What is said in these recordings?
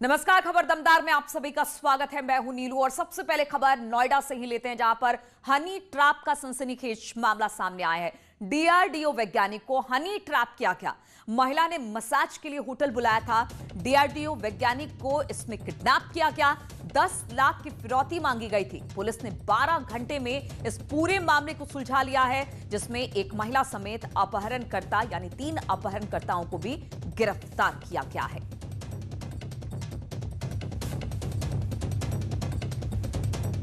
नमस्कार, खबर दमदार में आप सभी का स्वागत है। मैं हूं नीलू और सबसे पहले खबर नोएडा से ही लेते हैं, जहां पर हनी ट्रैप का सनसनीखेज मामला सामने आया है। डीआरडीओ वैज्ञानिक को हनी ट्रैप किया गया। महिला ने मसाज के लिए होटल बुलाया था। डीआरडीओ वैज्ञानिक को इसमें किडनैप किया गया। 10 लाख की फिरौती मांगी गई थी। पुलिस ने 12 घंटे में इस पूरे मामले को सुलझा लिया है, जिसमें एक महिला समेत अपहरणकर्ता यानी 3 अपहरणकर्ताओं को भी गिरफ्तार किया गया है।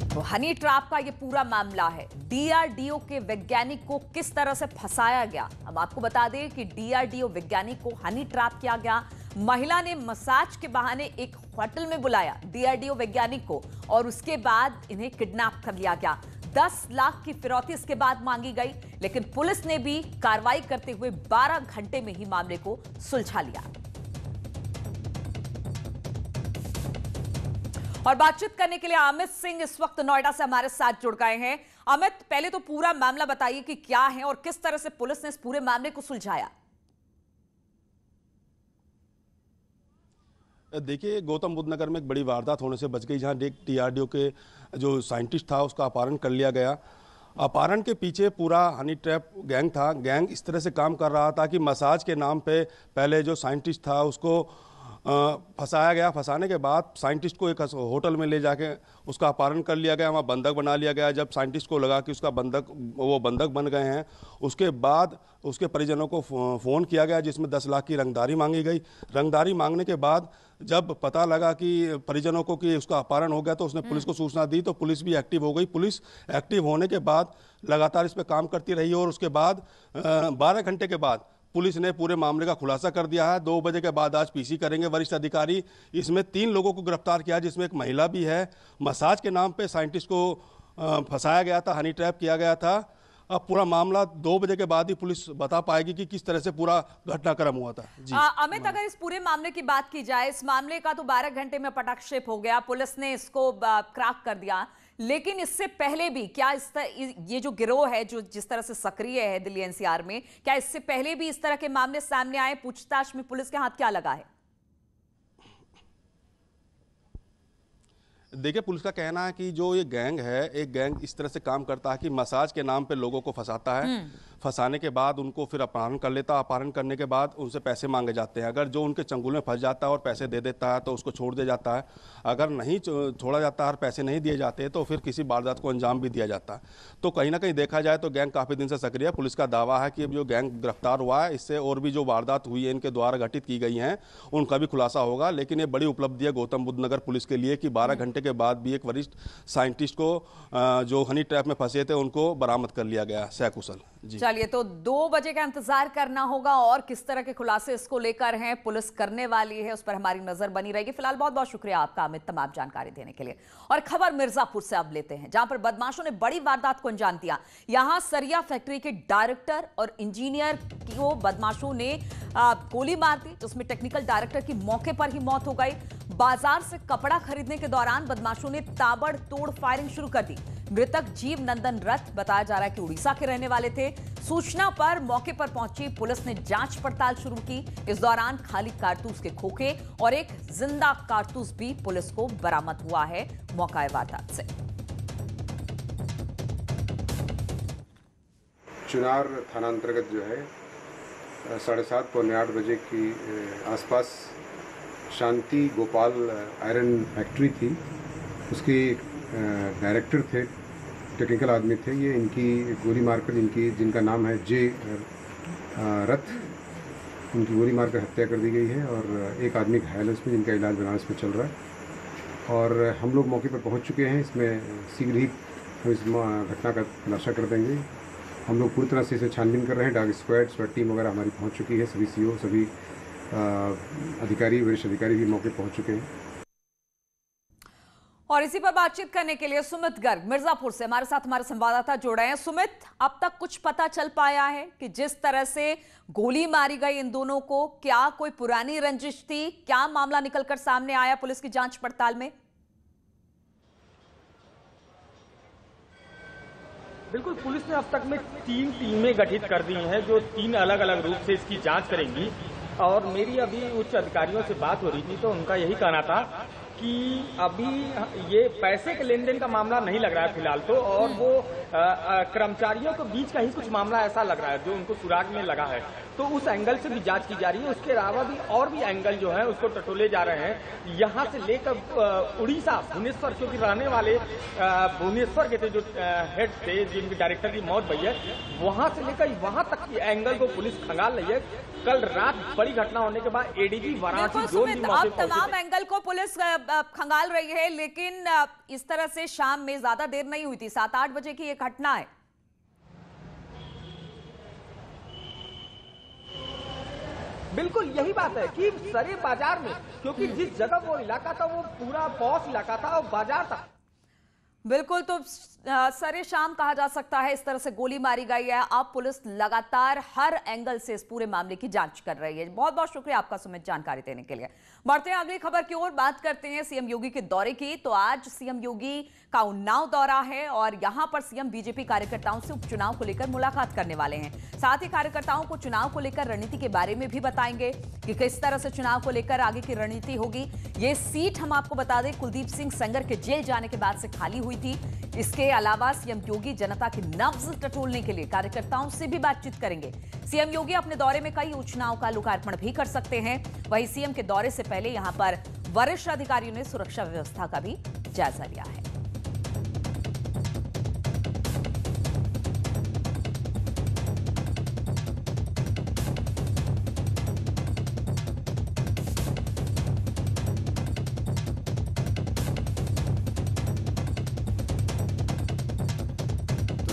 तो हनी ट्रैप का ये पूरा मामला है। डीआरडीओ के वैज्ञानिक को किस तरह से फंसाया गया, हम आपको बता दें कि डीआरडीओ वैज्ञानिक को हनी ट्रैप किया गया। महिला ने मसाज के बहाने एक होटल में बुलाया डीआरडीओ वैज्ञानिक को और उसके बाद इन्हें किडनैप कर लिया गया। 10 लाख की फिरौती इसके बाद मांगी गई, लेकिन पुलिस ने भी कार्रवाई करते हुए 12 घंटे में ही मामले को सुलझा लिया। और बातचीत करने के लिए अमित सिंह इस वक्त नोएडा से हमारे साथ जुड़ गए हैं। अमित, पहले तो पूरा मामला बताइए कि क्या है और किस तरह से पुलिस ने इस पूरे मामले को सुलझाया। देखिए, गौतम बुद्ध नगर में एक बड़ी वारदात होने से बच गई, जहां डीआरडीओ के जो साइंटिस्ट था उसका अपहरण कर लिया गया। अपहरण के पीछे पूरा हनी ट्रैप गैंग था। गैंग इस तरह से काम कर रहा था कि मसाज के नाम पे पहले जो साइंटिस्ट था उसको फंसाया गया। फंसाने के बाद साइंटिस्ट को एक होटल में ले जाके उसका अपहरण कर लिया गया, वहाँ बंधक बना लिया गया। जब साइंटिस्ट को लगा कि उसका वो बंधक बन गए हैं, उसके बाद उसके परिजनों को फ़ोन किया गया, जिसमें 10 लाख की रंगदारी मांगी गई। रंगदारी मांगने के बाद जब पता लगा कि परिजनों को कि उसका अपहरण हो गया, तो उसने पुलिस को सूचना दी, तो पुलिस भी एक्टिव हो गई। पुलिस एक्टिव होने के बाद लगातार इस पर काम करती रही और उसके बाद 12 घंटे के बाद पुलिस ने पूरे मामले का खुलासा कर दिया है। 2 बजे के बाद आज पीसी करेंगे वरिष्ठ अधिकारी। इसमें 3 लोगों को गिरफ्तार किया, जिसमें एक महिला भी है। मसाज के नाम पे साइंटिस्ट को फंसाया गया था, हनी ट्रैप किया गया था। अब पूरा मामला 2 बजे के बाद ही पुलिस बता पाएगी कि किस तरह से पूरा घटनाक्रम हुआ था। जी अमित, अगर इस पूरे मामले की बात की जाए, इस मामले का तो 12 घंटे में पटाक्षेप हो गया, पुलिस ने इसको क्रैक कर दिया, लेकिन इससे पहले भी क्या ये जो गिरोह है जो जिस तरह से सक्रिय है दिल्ली एनसीआर में, क्या इससे पहले भी इस तरह के मामले सामने आए? पूछताछ में पुलिस के हाथ क्या लगा है? देखिए, पुलिस का कहना है कि जो ये गैंग है, एक गैंग इस तरह से काम करता है कि मसाज के नाम पे लोगों को फंसाता है। फंसाने के बाद उनको फिर अपहरण कर लेता है। अपहरण करने के बाद उनसे पैसे मांगे जाते हैं। अगर जो उनके चंगुल में फंस जाता है और पैसे दे देता है तो उसको छोड़ दिया जाता है। अगर नहीं छोड़ा जाता है और पैसे नहीं दिए जाते तो फिर किसी वारदात को अंजाम भी दिया जाता है। तो कहीं ना कहीं देखा जाए तो गैंग काफ़ी दिन से सक्रिय है। पुलिस का दावा है कि अब जो गैंग गिरफ्तार हुआ है, इससे और भी जो वारदात हुई है इनके द्वारा घटित की गई हैं, उनका भी खुलासा होगा। लेकिन ये बड़ी उपलब्धि है गौतम बुद्ध नगर पुलिस के लिए कि 12 घंटे के बाद भी एक वरिष्ठ साइंटिस्ट को जो हनी ट्रैप में फंसे थे उनको बरामद कर लिया गया सकुशल। जी चलिए, तो 2 बजे का इंतजार करना होगा और किस तरह के खुलासे इसको लेकर हैं पुलिस करने वाली है, उस पर हमारी नजर बनी रहेगी। फिलहाल बहुत बहुत शुक्रिया आपका अमित, तमाम जानकारी देने के लिए। और खबर मिर्जापुर से अब लेते हैं, जहां पर बदमाशों ने बड़ी वारदात को अंजाम दिया। यहां सरिया फैक्ट्री के डायरेक्टर और इंजीनियर को बदमाशों ने गोली मार दी, जिसमें टेक्निकल डायरेक्टर की मौके पर ही मौत हो गई। बाजार से कपड़ा खरीदने के दौरान बदमाशों ने ताबड़तोड़ फायरिंग शुरू कर दी। मृतक जीव नंदन रथ बताया जा रहा है कि उड़ीसा के रहने वाले थे। सूचना पर मौके पर पहुंची पुलिस ने जांच पड़ताल शुरू की। इस दौरान खाली कारतूस के खोखे और एक जिंदा कारतूस भी पुलिस को बरामद हुआ है मौका वारदात से। चुनार थाना अंतर्गत जो है 7:30 पौने 8 बजे की आसपास शांति गोपाल आयरन फैक्ट्री थी। उसके डायरेक्टर थे, टेक्निकल आदमी थे। ये इनकी गोली मारकर, जिनका नाम है जे रथ, उनकी गोली मारकर हत्या कर दी गई है और एक आदमी घायल है इसमें, जिनका इलाज बनारस में चल रहा है। और हम लोग मौके पर पहुंच चुके हैं। इसमें शीघ्र ही हम इस घटना का खुलासा कर देंगे। हम लोग पूरी तरह से इसे छानबीन कर रहे हैं। डॉग स्क्वाड, SWAT टीम वगैरह हमारी पहुंच चुकी है। सभी CO, सभी अधिकारी, वरिष्ठ अधिकारी भी मौके पहुंच चुके हैं। और इसी पर बातचीत करने के लिए सुमित गर्ग मिर्जापुर से हमारे साथ हमारे संवाददाता जुड़े हैं। सुमित, अब तक कुछ पता चल पाया है कि जिस तरह से गोली मारी गई इन दोनों को, क्या कोई पुरानी रंजिश थी? क्या मामला निकलकर सामने आया पुलिस की जांच पड़ताल में? बिल्कुल, पुलिस ने अब तक में 3 टीमें गठित कर दी हैं जो 3 अलग अलग रूप से इसकी जांच करेंगी। और मेरी अभी उच्च अधिकारियों से बात हो रही थी तो उनका यही कहना था कि अभी ये पैसे के लेन देन का मामला नहीं लग रहा है फिलहाल तो, और वो कर्मचारियों के बीच का ही कुछ मामला ऐसा लग रहा है जो उनको सुराग में लगा है, तो उस एंगल से भी जांच की जा रही है। उसके अलावा भी और भी एंगल जो है उसको टटोले जा रहे हैं, यहाँ से लेकर उड़ीसा भुवनेश्वर, क्योंकि रहने वाले भुवनेश्वर के थे जो हेड थे, जिनके डायरेक्टर की मौत हुई है, वहां से लेकर वहां तक की एंगल को पुलिस खंगाल रही है। कल रात बड़ी घटना होने के बाद एडीजी वाराणसी जोन भी मौके पर तमाम एंगल को पुलिस खंगाल रही है, लेकिन इस तरह से शाम में ज्यादा देर नहीं हुई थी, 7-8 बजे की ये घटना है। बिल्कुल यही बात है कि सरे बाजार में, क्योंकि जिस जगह वो इलाका था वो पूरा पॉश इलाका था और बाजार था। बिल्कुल, तो सरे शाम कहा जा सकता है, इस तरह से गोली मारी गई है। अब पुलिस लगातार हर एंगल से इस पूरे मामले की जांच कर रही है। बहुत बहुत शुक्रिया आपका सुमित, जानकारी देने के लिए। बढ़ते हैं अगली खबर की ओर, बात करते हैं सीएम योगी के दौरे की। तो आज सीएम योगी का उन्नाव दौरा है और यहां पर सीएम बीजेपी कार्यकर्ताओं से उपचुनाव को लेकर मुलाकात करने वाले हैं। साथ ही कार्यकर्ताओं को चुनाव को लेकर रणनीति के बारे में भी बताएंगे कि किस तरह से चुनाव को लेकर आगे की रणनीति होगी। ये सीट हम आपको बता दें, कुलदीप सिंह सेंगर के जेल जाने के बाद से खाली हुई थी। इसके अलावा सीएम योगी जनता की नब्ज टटोलने के लिए कार्यकर्ताओं से भी बातचीत करेंगे। सीएम योगी अपने दौरे में कई योजनाओं का लोकार्पण भी कर सकते हैं। वहीं सीएम के दौरे से पहले यहां पर वरिष्ठ अधिकारियों ने सुरक्षा व्यवस्था का भी जायजा लिया है।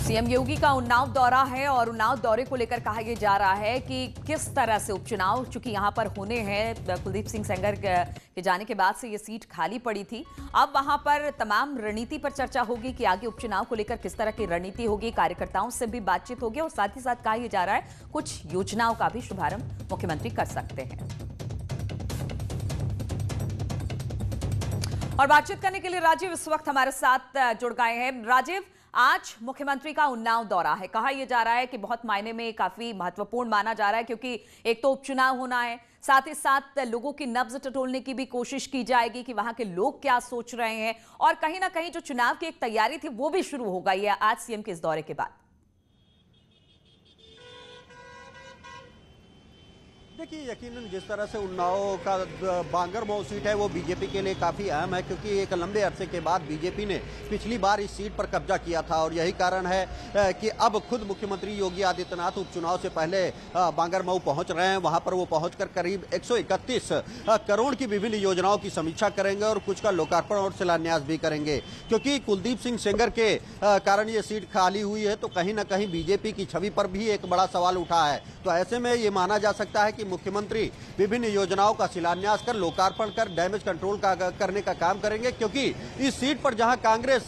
सीएम योगी का उन्नाव दौरा है और उन्नाव दौरे को लेकर कहा यह जा रहा है कि किस तरह से उपचुनाव, चूंकि यहां पर होने हैं, कुलदीप सिंह सेंगर के जाने के बाद से ये सीट खाली पड़ी थी। अब वहां पर तमाम रणनीति पर चर्चा होगी कि आगे उपचुनाव को लेकर किस तरह की रणनीति होगी। कार्यकर्ताओं से भी बातचीत होगी और साथ ही साथ कहा यह जा रहा है कुछ योजनाओं का भी शुभारंभ मुख्यमंत्री कर सकते हैं। और बातचीत करने के लिए राजीव इस वक्त हमारे साथ जुड़ गए हैं। राजीव, आज मुख्यमंत्री का उन्नाव दौरा है, कहा यह जा रहा है कि बहुत मायने में काफी महत्वपूर्ण माना जा रहा है, क्योंकि एक तो उपचुनाव होना है, साथ ही साथ लोगों की नब्ज टटोलने की भी कोशिश की जाएगी कि वहां के लोग क्या सोच रहे हैं, और कहीं ना कहीं जो चुनाव की एक तैयारी थी वो भी शुरू हो गई है आज सीएम के इस दौरे के बाद। देखिए, यकीनन जिस तरह से उन्नाव का बांगरमऊ सीट है वो बीजेपी के लिए काफ़ी अहम है, क्योंकि एक लंबे अरसे के बाद बीजेपी ने पिछली बार इस सीट पर कब्जा किया था और यही कारण है कि अब खुद मुख्यमंत्री योगी आदित्यनाथ उपचुनाव से पहले बांगरमऊ पहुंच रहे हैं। वहां पर वो पहुंचकर करीब 131 करोड़ की विभिन्न योजनाओं की समीक्षा करेंगे और कुछ का लोकार्पण और शिलान्यास भी करेंगे। क्योंकि कुलदीप सिंह सेंगर के कारण ये सीट खाली हुई है, तो कहीं ना कहीं बीजेपी की छवि पर भी एक बड़ा सवाल उठा है। तो ऐसे में ये माना जा सकता है कि मुख्यमंत्री विभिन्न योजनाओं का शिलान्यास कर, लोकार्पण कर, डैमेज कंट्रोल करने का काम करेंगे। क्योंकि इस सीट पर जहां कांग्रेस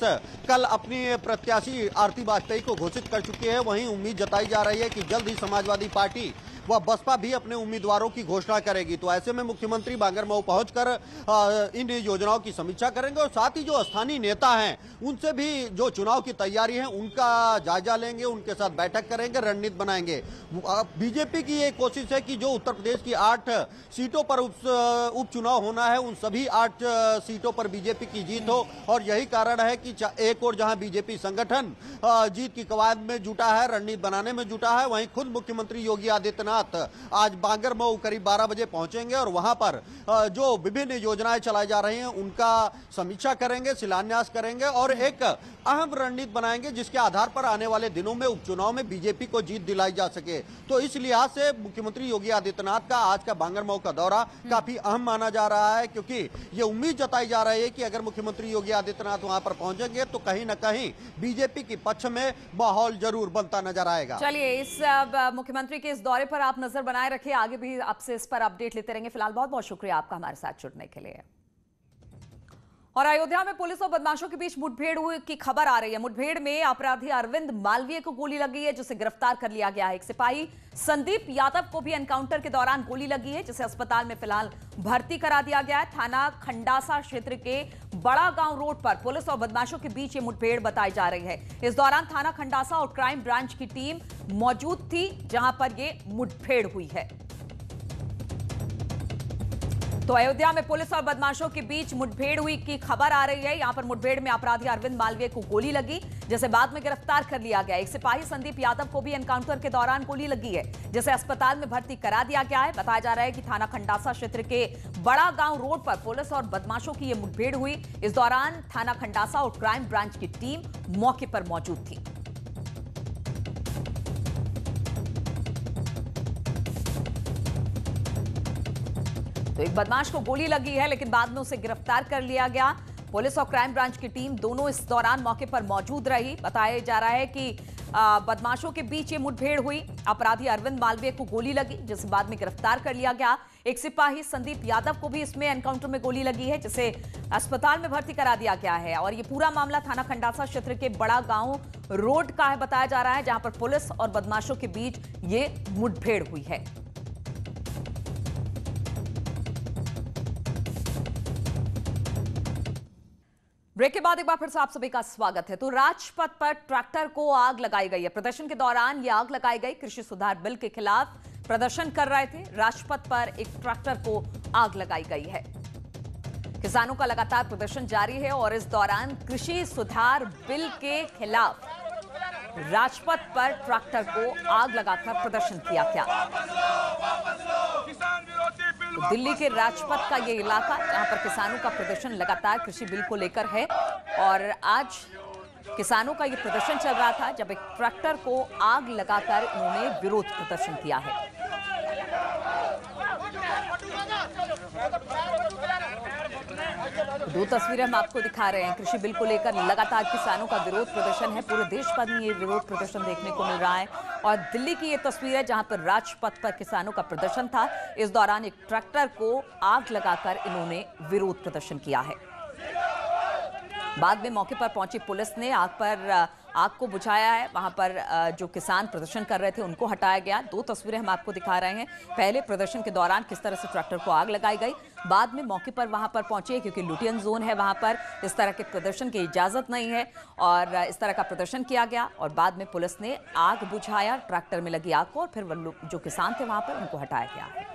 कल अपनी प्रत्याशी आरती वाजपेयी को घोषित कर चुकी है, वहीं उम्मीद जताई जा रही है कि जल्द ही समाजवादी पार्टी वह बसपा भी अपने उम्मीदवारों की घोषणा करेगी। तो ऐसे में मुख्यमंत्री बांगरमऊ पहुंचकर इन योजनाओं की समीक्षा करेंगे और साथ ही जो स्थानीय नेता हैं उनसे भी जो चुनाव की तैयारी है उनका जायजा लेंगे, उनके साथ बैठक करेंगे, रणनीति बनाएंगे। बीजेपी की ये कोशिश है कि जो उत्तर प्रदेश की 8 सीटों पर उपचुनाव होना है, उन सभी 8 सीटों पर बीजेपी की जीत हो। और यही कारण है कि एक और जहां बीजेपी संगठन जीत की कवायद में जुटा है, रणनीति बनाने में जुटा है, वहीं खुद मुख्यमंत्री योगी आदित्यनाथ आज बांगरमऊ करीब 12 बजे पहुंचेंगे और वहां पर जो विभिन्न योजनाएं चलाई जा रही हैं उनका समीक्षा करेंगे, शिलान्यास करेंगे और एक अहम रणनीति बनाएंगे जिसके आधार पर आने वाले दिनों में उपचुनाव में बीजेपी को जीत दिलाई जा सके। तो इस लिहाज से मुख्यमंत्री योगी आदित्यनाथ का आज का बांगरमऊ का दौरा काफी अहम माना जा रहा है, क्योंकि ये उम्मीद जताई जा रही है कि अगर मुख्यमंत्री योगी आदित्यनाथ वहां पर पहुंचेंगे तो कहीं ना कहीं बीजेपी के पक्ष में माहौल जरूर बनता नजर आएगा। चलिए, इस मुख्यमंत्री के इस दौरे पर आप नजर बनाए रखिए, आगे भी आपसे इस पर अपडेट लेते रहेंगे। फिलहाल बहुत बहुत शुक्रिया आपका हमारे साथ जुड़ने के लिए। और अयोध्या में पुलिस और बदमाशों के बीच मुठभेड़ हुई की खबर आ रही है। मुठभेड़ में अपराधी अरविंद मालवीय को गोली लगी है, जिसे गिरफ्तार कर लिया गया है। एक सिपाही संदीप यादव को भी एनकाउंटर के दौरान गोली लगी है, जिसे अस्पताल में फिलहाल भर्ती करा दिया गया है। थाना खंडासा क्षेत्र के बड़ा गांव रोड पर पुलिस और बदमाशों के बीच ये मुठभेड़ बताई जा रही है। इस दौरान थाना खंडासा और क्राइम ब्रांच की टीम मौजूद थी, जहां पर यह मुठभेड़ हुई है। तो अयोध्या में पुलिस और बदमाशों के बीच मुठभेड़ हुई की खबर आ रही है। यहां पर मुठभेड़ में अपराधी अरविंद मालवीय को गोली लगी, जिसे बाद में गिरफ्तार कर लिया गया। एक सिपाही संदीप यादव को भी एनकाउंटर के दौरान गोली लगी है, जिसे अस्पताल में भर्ती करा दिया गया है। बताया जा रहा है कि थाना खंडासा क्षेत्र के बड़ा गांव रोड पर पुलिस और बदमाशों की यह मुठभेड़ हुई। इस दौरान थाना खंडासा और क्राइम ब्रांच की टीम मौके पर मौजूद थी। तो एक बदमाश को गोली लगी है, लेकिन बाद में उसे गिरफ्तार कर लिया गया। पुलिस और क्राइम ब्रांच की टीम दोनों इस दौरान मौके पर मौजूद रही। बताया जा रहा है कि बदमाशों के बीच ये मुठभेड़ हुई। अपराधी अरविंद मालवीय को गोली लगी, जिसे बाद में गिरफ्तार कर लिया गया। एक सिपाही संदीप यादव को भी इसमें एनकाउंटर में गोली लगी है, जिसे अस्पताल में भर्ती करा दिया गया है। और ये पूरा मामला थाना खंडासा क्षेत्र के बड़ा गांव रोड का है, बताया जा रहा है, जहां पर पुलिस और बदमाशों के बीच ये मुठभेड़ हुई है। ब्रेक के बाद एक बार फिर से आप सभी का स्वागत है। तो राजपथ पर ट्रैक्टर को आग लगाई गई है। प्रदर्शन के दौरान यह आग लगाई गई। कृषि सुधार बिल के खिलाफ प्रदर्शन कर रहे थे। राजपथ पर एक ट्रैक्टर को आग लगाई गई है। किसानों का लगातार प्रदर्शन जारी है और इस दौरान कृषि सुधार बिल के खिलाफ राजपथ पर ट्रैक्टर को आग लगाकर प्रदर्शन किया गया। तो दिल्ली के राजपथ का ये इलाका, जहां पर किसानों का प्रदर्शन लगातार कृषि बिल को लेकर है, और आज किसानों का ये प्रदर्शन चल रहा था जब एक ट्रैक्टर को आग लगाकर उन्होंने विरोध प्रदर्शन किया है। दो तस्वीरें हम आपको दिखा रहे हैं। कृषि बिल को लेकर लगातार किसानों का विरोध प्रदर्शन है। पूरे देश भर में ये विरोध प्रदर्शन देखने को मिल रहा है, और दिल्ली की ये तस्वीर है जहां पर राजपथ पर किसानों का प्रदर्शन था। इस दौरान एक ट्रैक्टर को आग लगाकर इन्होंने विरोध प्रदर्शन किया है। बाद में मौके पर पहुंची पुलिस ने आग को बुझाया है। वहां पर जो किसान प्रदर्शन कर रहे थे उनको हटाया गया। दो तस्वीरें हम आपको दिखा रहे हैं। पहले प्रदर्शन के दौरान किस तरह से ट्रैक्टर को आग लगाई गई, बाद में मौके पर वहां पर पहुंचे, क्योंकि लुटियन जोन है, वहां पर इस तरह के प्रदर्शन की इजाजत नहीं है, और इस तरह का प्रदर्शन किया गया। और बाद में पुलिस ने आग बुझाया, ट्रैक्टर में लगी आग को, और फिर जो किसान थे वहां पर उनको हटाया गया है।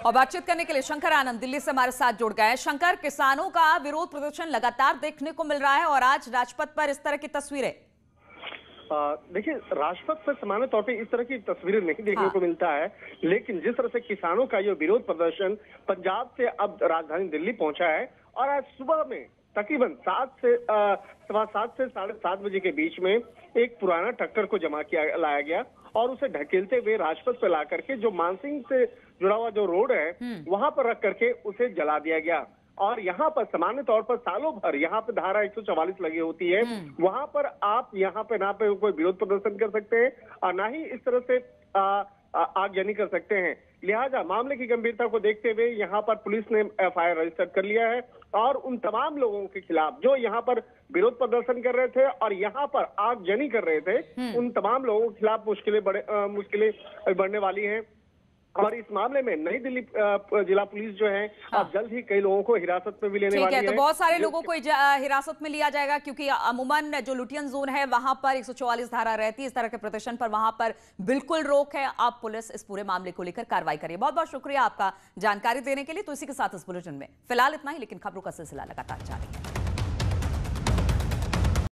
और बातचीत करने के लिए शंकर आनंद दिल्ली से हमारे साथ जुड़ गए हैं। शंकर, किसानों का विरोध प्रदर्शन लगातार देखने को मिल रहा है, और आज राजपथ पर इस तरह की तस्वीरें। देखिए, राजपथ पर सामान्य तौर पे इस तरह की तस्वीरें नहीं देखने को मिलता है, लेकिन जिस तरह से किसानों का ये विरोध प्रदर्शन पंजाब से अब राजधानी दिल्ली पहुंचा है, और आज सुबह में तकरीबन 7 से 7:30 बजे के बीच में एक पुराना ट्रैक्टर को लाया गया, और उसे ढकेलते हुए राजपथ पे ला करके जो मानसिंह से जुड़ा हुआ जो रोड है वहां पर रख करके उसे जला दिया गया। और यहाँ पर सामान्य तौर पर सालों भर यहाँ पे धारा 144 लगी होती है। वहां पर आप यहाँ पे ना पे कोई विरोध प्रदर्शन कर सकते हैं, और ना ही इस तरह से आगजनी कर सकते हैं। लिहाजा मामले की गंभीरता को देखते हुए यहाँ पर पुलिस ने FIR रजिस्टर कर लिया है, और उन तमाम लोगों के खिलाफ जो यहाँ पर विरोध प्रदर्शन कर रहे थे और यहाँ पर आगजनी कर रहे थे, उन तमाम लोगों के खिलाफ मुश्किलें बढ़ने वाली हैं। और इस मामले में नई दिल्ली जिला पुलिस जो है अब जल्द ही कई लोगों को हिरासत में भी लेने वाली है। तो बहुत सारे लोगों को हिरासत में लिया जाएगा, क्योंकि अमूमन जो लुटियन जोन है वहां पर 144 धारा रहती है। इस तरह के प्रदर्शन पर वहां पर बिल्कुल रोक है। आप पुलिस इस पूरे मामले को लेकर कार्रवाई करिए। बहुत बहुत शुक्रिया आपका जानकारी देने के लिए। तो इसी के साथ इस बुलेटिन में फिलहाल इतना ही, लेकिन खबरों का सिलसिला लगातार जारी है।